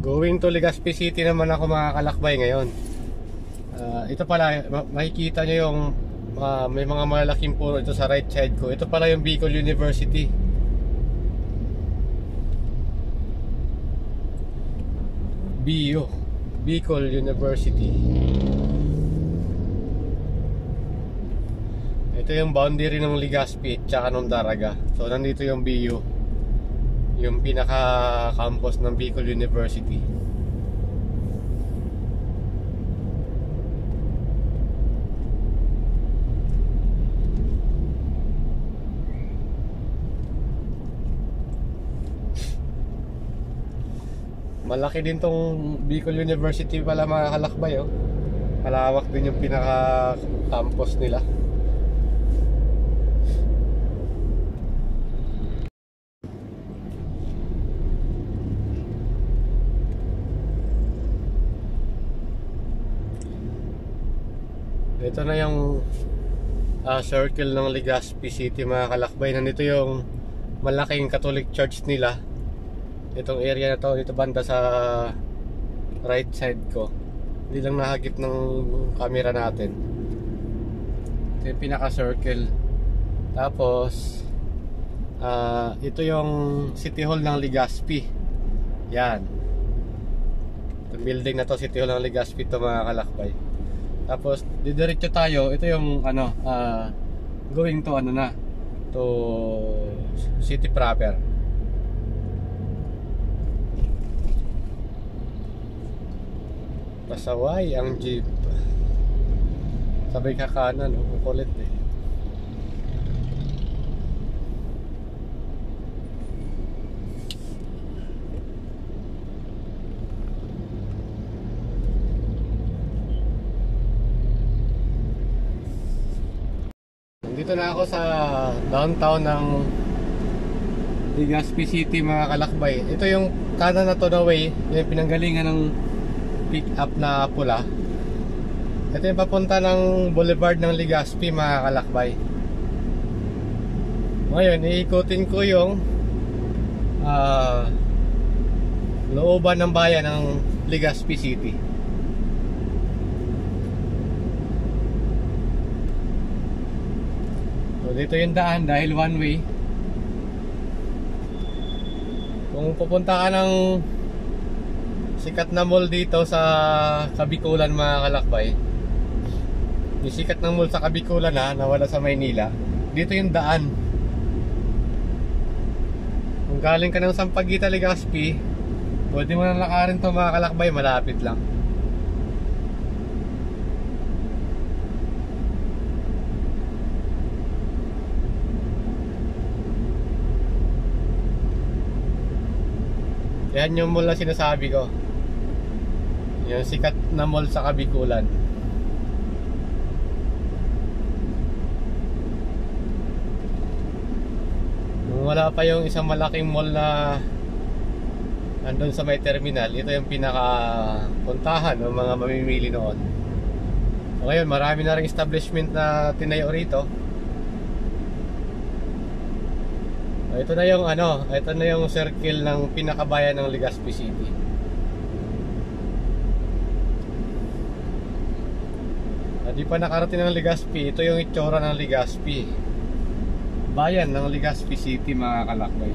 Going to Legazpi City naman ako mga kalakbay ngayon. Ito pala, makikita nyo yung may mga malalaking puno ito sa right side ko. Ito pala yung Bicol University. BU, Bicol University. Ito yung boundary ng Legazpi tsaka ng Daraga. So nandito yung BU, yung pinaka-campus ng Bicol University. Malaki din tong Bicol University pala mga kalakbay, oh. Malawak din yung pinaka-campus nila. Ito na yung circle ng Legazpi City mga kalakbay. Nandito yung malaking Catholic Church nila. Itong area na to, dito banda sa right side ko. Hindi lang nahagip ng camera natin. Ito yung pinaka-circle. Tapos ito yung City Hall ng Legazpi. Yan. Itong building na to, City Hall ng Legazpi to mga kalakbay. Tapos didiretso tayo. Ito yung going to to city proper. Pasaway ang jeep. Sabay ka kanan, kukulit eh. Nandito na ako sa downtown ng Legazpi City mga kalakbay. Ito yung kanan na to the way, yung pinanggalingan ng pick up na pula. Ito yung papunta ng boulevard ng Legazpi mga kalakbay. Ngayon iikutin ko yung looban ng bayan ng Legazpi City. So dito yung daan dahil one way. Kung pupunta ka ng sikat na mall dito sa Kabikulan mga kalakbay, yung sikat ng mall sa Kabikulan na wala sa Maynila, dito yung daan. Kung galing ka ng Sampaguita, Legazpi, pwede mo nang lakarin to mga kalakbay, malapit lang. Yan yung mall na sinasabi ko, yung sikat na mall sa Kabikulan. Nung wala pa yung isang malaking mall na andun sa may terminal, ito yung pinaka-puntahan ng mga mamimili noon. So ngayon marami na ring establishment na tinayo rito. Ito na yung ito na yung circle ng pinakabayan ng Legazpi City. Di pa nakarating ng Legazpi, ito yung itsura ng Legazpi. Bayan ng Legazpi City mga kalakbay.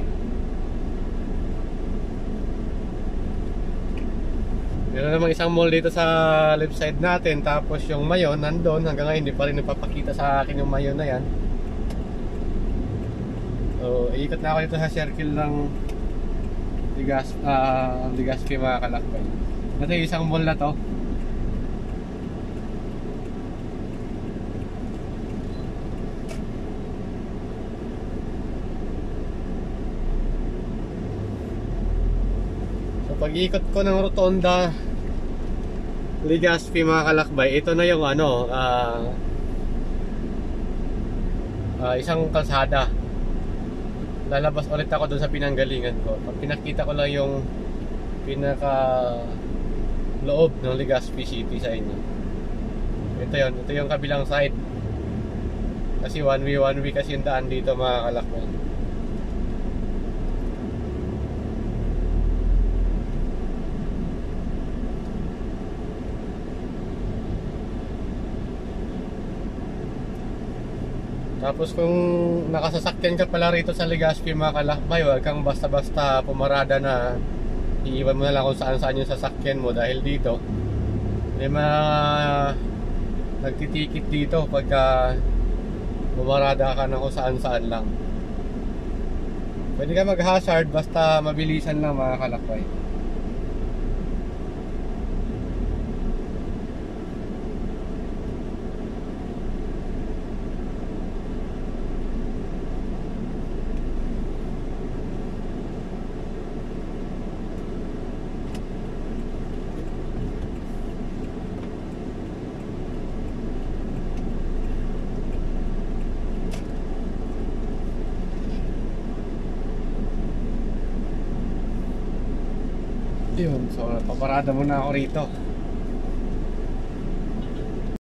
Meron namang isang mall dito sa left side natin, tapos yung Mayon nandun. Hanggang ngayon hindi pa rin napapakita sa akin yung Mayon na yan. So iikot na ako dito sa circle ng Legazpi mga kalakbay. Ito yung isang mall na to. Pag-ikot ko ng Rotonda Legazpi mga kalakbay, ito na yung isang kalsada. Lalabas ulit ako doon sa pinanggalingan ko. Pag pinakita ko lang yung pinaka loob ng Legazpi City sa inyo. Ito yung kabilang side. Kasi one way kasi yung daan dito mga kalakbay. Tapos kung nakasasakyan ka pala rito sa Legazpi mga kalakbay, huwag kang basta-basta pumarada na iiwan mo na lang kung saan-saan yung sasakyan mo, dahil dito may mga nagtitikit dito pagka bumarada ka na kung saan-saan lang. Pwede ka mag-hazard basta mabilisan lang mga kalakbay. Yun, so paparada muna ako rito.